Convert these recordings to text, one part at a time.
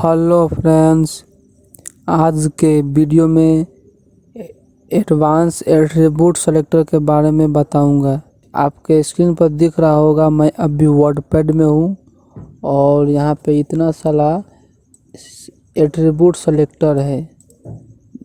Hello friends, आज के video में एडवांस एट्रीब्यूट सेलेक्टर के बारे में बताऊंगा। आपके स्क्रीन पर दिख रहा होगा मैं अभी वर्डपैड में हूं और यहाँ पे इतना सारा एट्रीब्यूट सेलेक्टर है।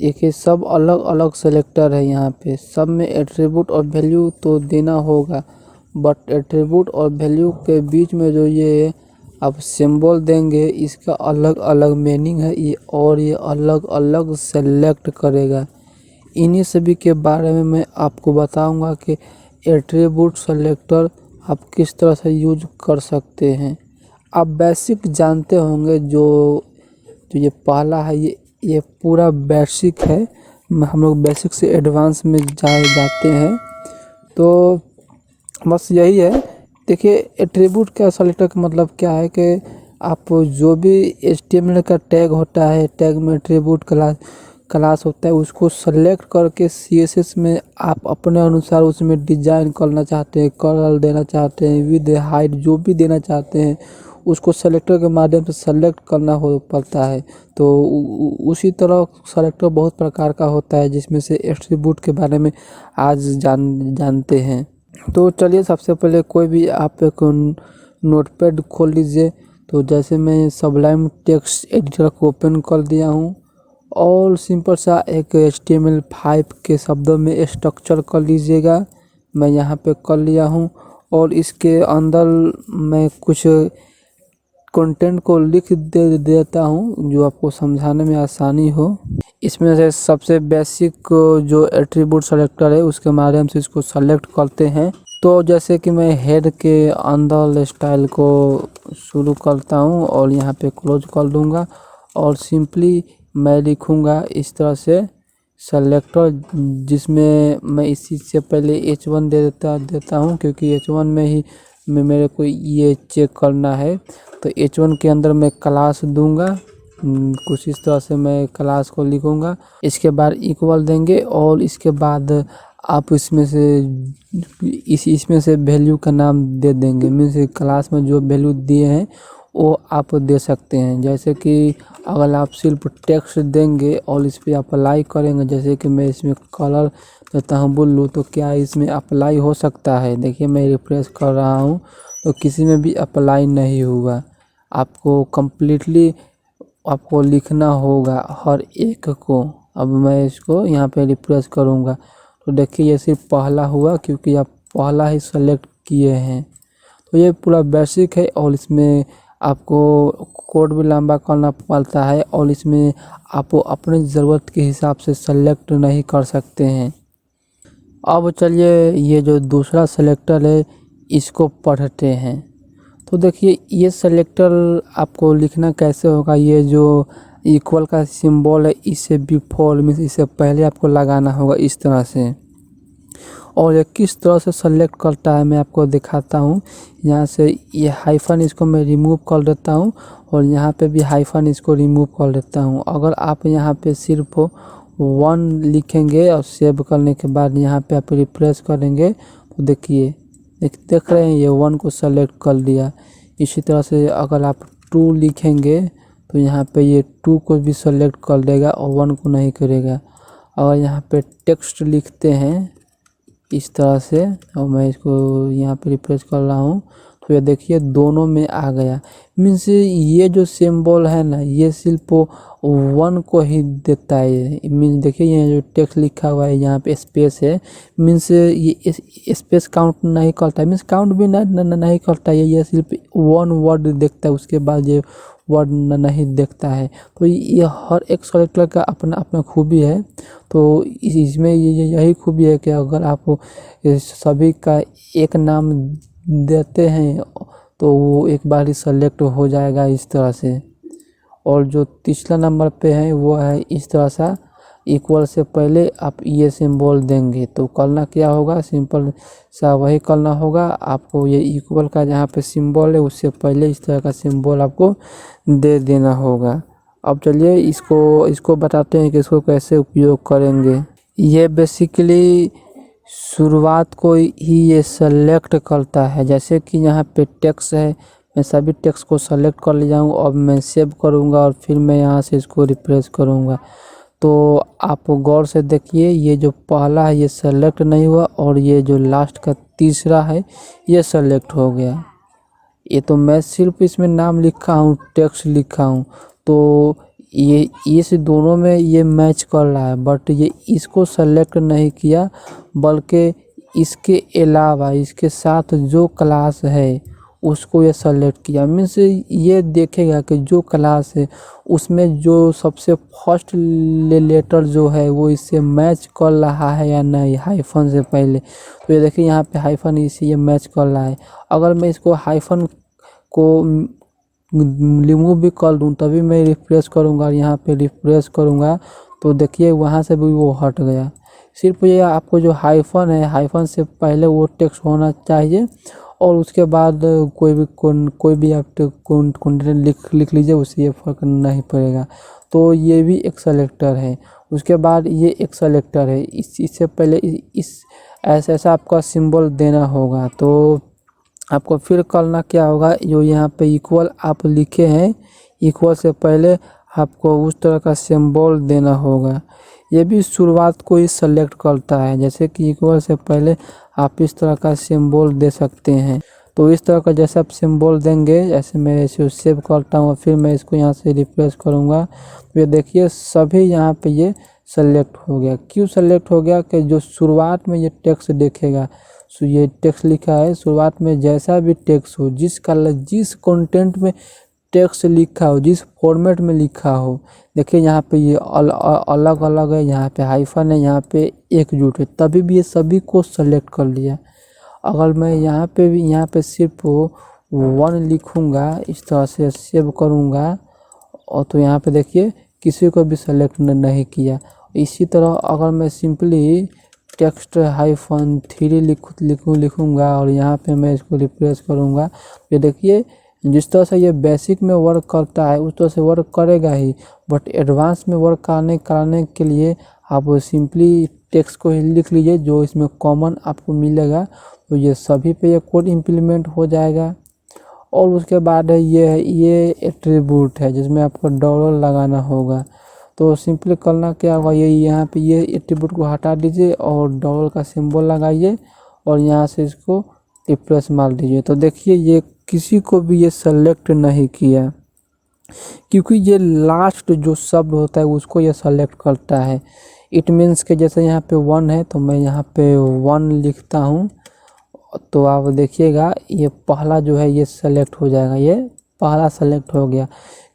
एक सब अलग अलग सेलेक्टर है। यहाँ पे सब में एट्रीब्यूट और वैल्यू तो देना होगा, बट एट्रीब्यूट और वैल्यू के बीच में जो ये आप सिंबल देंगे इसका अलग अलग मीनिंग है ये, और ये अलग अलग सेलेक्ट करेगा। इन्हीं सभी के बारे में मैं आपको बताऊंगा कि एट्रीब्यूट सेलेक्टर आप किस तरह से यूज कर सकते हैं। आप बेसिक जानते होंगे, जो ये पहला है ये पूरा बेसिक है। हम लोग बेसिक से एडवांस में जाते हैं, तो बस यही है। देखिए, एट्रीब्यूट का सेलेक्टर का मतलब क्या है कि आप जो भी HTML का टैग होता है, टैग में एट्रीब्यूट क्लास होता है, उसको सेलेक्ट करके CSS में आप अपने अनुसार उसमें डिजाइन करना चाहते हैं, कलर देना चाहते हैं, विद हाइट जो भी देना चाहते हैं उसको सेलेक्टर के माध्यम से सेलेक्ट करना हो पड़ता है। तो उसी तरह सेलेक्टर बहुत प्रकार का होता है, जिसमें से एट्रीब्यूट के बारे में आज जानते हैं। तो चलिए, सबसे पहले कोई भी आप एक नोटपैड खोल लीजिए। तो जैसे मैं सबलाइन टेक्स्ट एडिटर को ओपन कर दिया हूँ और सिंपल सा एक HTML5 के शब्दों में स्ट्रक्चर कर लीजिएगा। मैं यहाँ पे कर लिया हूँ और इसके अंदर मैं कुछ कंटेंट को लिख देता हूँ जो आपको समझाने में आसानी हो। इसमें से सबसे बेसिक जो एट्रीब्यूट सेलेक्टर है उसके माध्यम से इसको सेलेक्ट करते हैं। तो जैसे कि मैं हेड के अंदर स्टाइल को शुरू करता हूँ और यहाँ पे क्लोज कर दूँगा और सिंपली मैं लिखूँगा इस तरह से सेलेक्टर, जिसमें मैं इसी से पहले H1 देता हूँ, क्योंकि H1 में ही मेरे को ये चेक करना है। तो H1 के अंदर मैं क्लास दूंगा, कुछ इस तरह से मैं क्लास को लिखूंगा। इसके बाद इक्वल देंगे और इसके बाद आप इसमें से वैल्यू का नाम दे देंगे। मीन्स क्लास में जो वैल्यू दिए हैं वो आप दे सकते हैं। जैसे कि अगर आप सिर्फ टेक्स्ट देंगे और इस पर अप्लाई करेंगे, जैसे कि मैं इसमें कलर देता हूँ ब्लू, तो क्या इसमें अप्लाई हो सकता है? देखिए, मैं रिफ्रेश कर रहा हूँ तो किसी में भी अप्लाई नहीं हुआ। आपको कम्प्लीटली आपको लिखना होगा हर एक को। अब मैं इसको यहाँ पे रिफ्रेश करूँगा तो देखिए ये सिर्फ पहला हुआ, क्योंकि आप पहला ही सेलेक्ट किए हैं। तो ये पूरा बेसिक है और इसमें आपको कोड भी लंबा करना पड़ता है और इसमें आप अपने ज़रूरत के हिसाब से सेलेक्ट नहीं कर सकते हैं। अब चलिए, ये जो दूसरा सेलेक्टर है इसको पढ़ते हैं। तो देखिए, ये सेलेक्टर आपको लिखना कैसे होगा। ये जो इक्वल का सिंबल है इससे बिफोर मीन्स इससे पहले आपको लगाना होगा इस तरह से। और ये किस तरह से सेलेक्ट करता है मैं आपको दिखाता हूँ। यहाँ से ये हाइफन इसको मैं रिमूव कर देता हूँ और यहाँ पे भी हाइफन इसको रिमूव कर देता हूँ। अगर आप यहाँ पे सिर्फ 1 लिखेंगे और सेव करने के बाद यहाँ पे आप रिफ्रेश करेंगे तो देखिए देख रहे हैं ये 1 को सेलेक्ट कर लिया। इसी तरह से अगर आप 2 लिखेंगे तो यहाँ पे ये 2 को भी सेलेक्ट कर देगा और 1 को नहीं करेगा। और यहाँ पे टेक्स्ट लिखते हैं इस तरह से, और मैं इसको यहाँ पे रिफ्रेश कर रहा हूँ तो ये देखिए दोनों में आ गया। मीन्स ये जो सिंबल है ना, ये सिर्फ 1 को ही देता है। मीन्स देखिए ये जो टेक्स्ट लिखा हुआ है यहाँ पे स्पेस है, मीन्स ये स्पेस काउंट नहीं करता है। मीन्स काउंट भी नहीं करता है, ये सिर्फ 1 वर्ड देखता है, उसके बाद ये वर्ड नहीं देखता है। तो ये हर एक सेलेक्टर का अपना अपना खूबी है। तो इसमें यही खूबी है कि अगर आप सभी का एक नाम देते हैं तो वो एक बार ही सेलेक्ट हो जाएगा इस तरह से। और जो तीसरा नंबर पे है वो है इस तरह सा, इक्वल से पहले आप ये सिंबल देंगे। तो करना क्या होगा, सिंपल सा वही करना होगा। आपको ये इक्वल का जहाँ पे सिंबल है उससे पहले इस तरह का सिंबल आपको दे देना होगा। अब चलिए इसको बताते हैं कि इसको कैसे उपयोग करेंगे। ये बेसिकली शुरुआत को ही ये सेलेक्ट करता है। जैसे कि यहाँ पे टेक्स्ट है, मैं सभी टेक्स्ट को सेलेक्ट कर लिया हूँ। अब मैं सेव करूँगा और फिर मैं यहाँ से इसको रिफ्रेश करूँगा। तो आप गौर से देखिए, ये जो पहला है ये सेलेक्ट नहीं हुआ और ये जो लास्ट का तीसरा है ये सेलेक्ट हो गया। ये तो मैं सिर्फ इसमें नाम लिखा हूँ, टेक्स्ट लिखा हूँ, तो ये इस दोनों में ये मैच कर रहा है, बट ये इसको सेलेक्ट नहीं किया, बल्कि इसके अलावा इसके साथ जो क्लास है उसको ये सेलेक्ट किया। मीन्स ये देखेगा कि जो क्लास है उसमें जो सबसे फर्स्ट लेटर जो है वो इससे मैच कर रहा है या नहीं, हाइफन से पहले। तो ये देखिए यहाँ पे हाइफन इसे ये मैच कर रहा है। अगर मैं इसको हाइफन को रिमूव भी कर दूँ तभी मैं रिफ्रेश करूँगा और यहाँ पे रिफ्रेश करूँगा तो देखिए वहाँ से भी वो हट गया। सिर्फ ये आपको जो हाइफन है, हाइफन से पहले वो टेक्स्ट होना चाहिए और उसके बाद कोई भी आप कंटेंट लिख लीजिए, उससे ये फर्क नहीं पड़ेगा। तो ये भी एक सेलेक्टर है। उसके बाद ये एक सेलेक्टर है। इससे पहले इस ऐसा आपका सिंबल देना होगा। तो आपको फिर करना क्या होगा, जो यहाँ पे इक्वल आप लिखे हैं, इक्वल से पहले आपको उस तरह का सिंबल देना होगा। ये भी शुरुआत को ही सेलेक्ट करता है, जैसे कि इक्वल से पहले आप इस तरह का सिंबल दे सकते हैं। तो इस तरह का जैसे आप सिंबल देंगे, जैसे मैं इसे सेव करता हूँ फिर मैं इसको यहाँ से रिप्लेस करूँगा, तो ये देखिए सभी यहाँ पे ये सेलेक्ट हो गया। क्यों सेलेक्ट हो गया कि जो शुरुआत में ये टेक्स्ट देखेगा, सो ये टेक्स्ट लिखा है, शुरुआत में जैसा भी टेक्स्ट हो, जिस कंटेंट में टेक्स्ट लिखा हो, जिस फॉर्मेट में लिखा हो, देखिए यहाँ पे ये अलग अलग है, यहाँ पे हाइफन है, यहाँ पे एकजुट है, तभी भी ये सभी को सेलेक्ट कर लिया। अगर मैं यहाँ पे सिर्फ 1 लिखूँगा, इस तरह से सेव करूँगा और तो यहाँ पे देखिए किसी को भी सेलेक्ट नहीं किया। इसी तरह अगर मैं सिंपली टेक्स्ट हाइफन 3 लिखूँगा और यहाँ पे मैं इसको रिप्लेस करूँगा, ये देखिए जिस तरह से ये बेसिक में वर्क करता है उस तरह से वर्क करेगा ही, बट एडवांस में वर्क कराने के लिए आप सिंपली टेक्स्ट को ही लिख लीजिए जो इसमें कॉमन आपको मिलेगा, तो ये सभी पे ये कोड इम्प्लीमेंट हो जाएगा। और उसके बाद ये एट्रीब्यूट है जिसमें आपको डॉलर लगाना होगा। तो सिंपली करना क्या होगा, ये यहाँ पे ये एट्रीब्यूट को हटा दीजिए और डॉलर का सिंबल लगाइए और यहाँ से इसको रिप्लेस मार दीजिए। तो देखिए ये किसी को भी ये सेलेक्ट नहीं किया, क्योंकि ये लास्ट जो शब्द होता है उसको ये सेलेक्ट करता है। इट मीन्स के जैसे यहाँ पे 1 है तो मैं यहाँ पे 1 लिखता हूँ, तो आप देखिएगा ये पहला जो है ये सेलेक्ट हो जाएगा, ये पहला सेलेक्ट हो गया,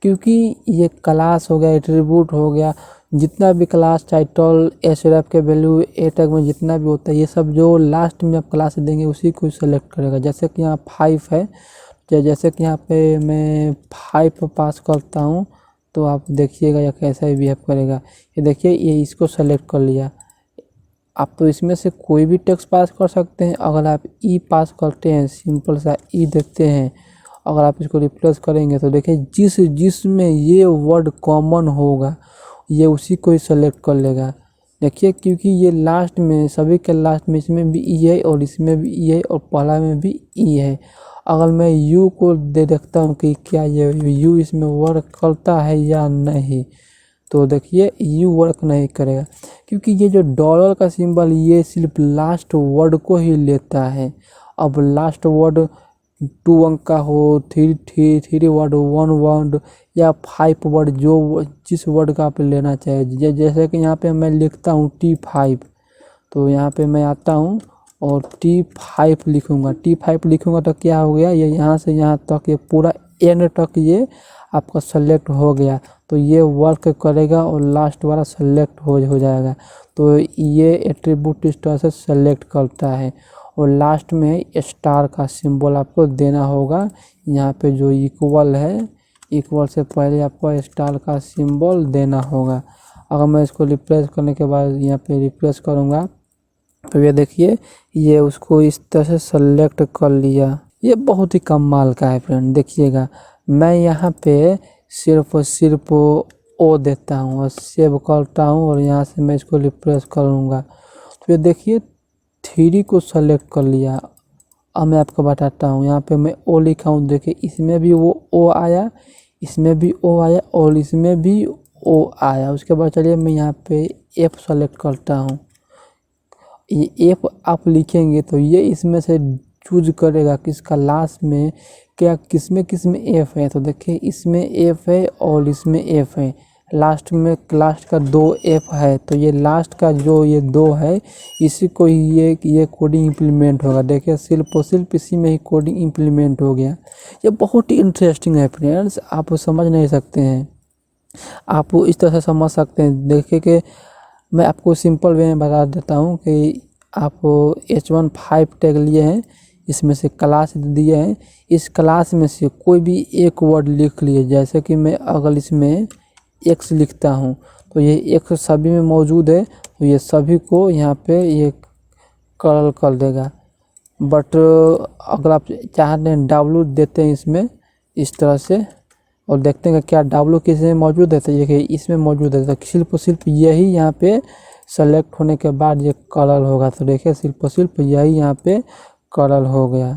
क्योंकि ये क्लास हो गया, एट्रीब्यूट हो गया, जितना भी क्लास टाइटल एसरेफ के वैल्यू ए टैग में जितना भी होता है ये सब जो लास्ट में आप क्लास देंगे उसी को सेलेक्ट करेगा। जैसे कि यहाँ 5 है, जैसे कि यहाँ पे मैं 5 पास करता हूँ तो आप देखिएगा यह कैसा बिहेव करेगा। ये देखिए ये इसको सेलेक्ट कर लिया। आप तो इसमें से कोई भी टेक्स्ट पास कर सकते हैं। अगर आप ई पास करते हैं, सिंपल सा ई देते हैं, अगर आप इसको रिप्लेस करेंगे तो देखिए जिसमें ये वर्ड कॉमन होगा ये उसी को ही सेलेक्ट कर लेगा। देखिए क्योंकि ये लास्ट में, सभी के लास्ट में इसमें भी ई है और इसमें भी ई है और पहला में भी ई है। अगर मैं यू को देखता हूँ कि क्या ये यू इसमें वर्क करता है या नहीं, तो देखिए यू वर्क नहीं करेगा, क्योंकि ये जो डॉलर का सिंबल ये सिर्फ लास्ट वर्ड को ही लेता है। अब लास्ट वर्ड 2 अंक का हो, 3 वर्ड, 1 वर्ड या 5 वर्ड, जो जिस वर्ड का आप लेना चाहिए। जैसे कि यहाँ पे मैं लिखता हूँ T5, तो यहाँ पे मैं आता हूँ और T5 लिखूँगा। T5 लिखूँगा तो क्या हो गया, ये यहाँ से यहाँ तक ये पूरा एंड तक ये आपका सेलेक्ट हो गया, तो ये वर्क करेगा और लास्ट वाला सेलेक्ट हो जाएगा। तो ये एट्रीब्यूट इस तरह से सेलेक्ट करता है। और लास्ट में स्टार का सिंबल आपको देना होगा। यहाँ पे जो इक्वल है, इक्वल से पहले आपको स्टार का सिंबल देना होगा। अगर मैं इसको रिप्लेस करने के बाद यहाँ पे रिप्लेस करूँगा तो ये देखिए ये उसको इस तरह से सेलेक्ट कर लिया। ये बहुत ही कमाल का है फ्रेंड। देखिएगा मैं यहाँ पे सिर्फ ओ देता हूँ और सेव करता हूँ और यहाँ से मैं इसको रिप्लेस करूँगा तो ये देखिए 3 को सेलेक्ट कर लिया। अब मैं आपको बताता हूँ, यहाँ पे मैं ओ लिखा हूँ, देखिए इसमें भी वो ओ आया, इसमें भी ओ आया और इसमें भी ओ आया। उसके बाद चलिए मैं यहाँ पे एफ सेलेक्ट करता हूँ। ये एफ आप लिखेंगे तो ये इसमें से चूज करेगा किसका लास्ट में क्या किसमें एफ है। तो देखिए इसमें एफ है और इसमें एफ है, लास्ट में लास्ट का 2 एफ है, तो ये लास्ट का जो ये 2 है इसी को ही ये कोडिंग इम्प्लीमेंट होगा। देखिए सिर्फ इसी में ही कोडिंग इम्प्लीमेंट हो गया। ये बहुत ही इंटरेस्टिंग है फ्रेंड्स, आप समझ नहीं सकते हैं, आप इस तरह से समझ सकते हैं। देखिए कि मैं आपको सिंपल वे में बता देता हूँ कि आप H1 5 टैग लिए हैं, इसमें से क्लास दिए हैं, इस क्लास में से कोई भी एक वर्ड लिख लिए। जैसे कि मैं अगर इसमें x लिखता हूँ तो ये x सभी में मौजूद है, तो ये सभी को यहाँ पे ये कर्ल कर देगा। बट अगर आप चाहते हैं W देते हैं इसमें इस तरह से और देखते हैं क्या W किस में मौजूद है, तो ये इसमें मौजूद है, तो सिर्फ यही यहाँ पे सेलेक्ट होने के बाद ये कलर होगा। तो देखिए सिर्फ यही यहाँ पे कलर हो गया।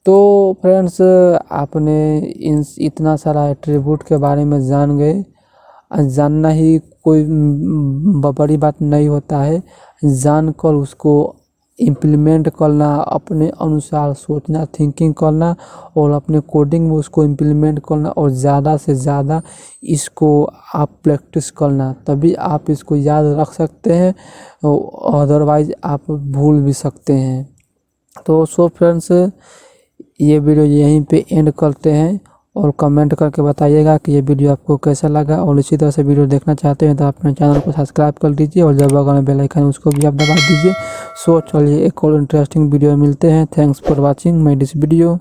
तो फ्रेंड्स आपने इतना सारा एट्रीब्यूट के बारे में जान गए। जानना ही कोई बड़ी बात नहीं होता है, जानकर उसको इम्प्लीमेंट करना, अपने अनुसार सोचना, थिंकिंग करना और अपने कोडिंग में उसको इम्प्लीमेंट करना और ज़्यादा से ज़्यादा इसको आप प्रैक्टिस करना, तभी आप इसको याद रख सकते हैं, अदरवाइज आप भूल भी सकते हैं। तो सो फ्रेंड्स ये वीडियो यहीं पे एंड करते हैं और कमेंट करके बताइएगा कि ये वीडियो आपको कैसा लगा। और इसी तरह से वीडियो देखना चाहते हैं तो अपने चैनल को सब्सक्राइब कर दीजिए और जब बगल में बेल आइकन उसको भी आप दबा दीजिए। सो चलिए एक और इंटरेस्टिंग वीडियो मिलते हैं। Thanks for watching my this video.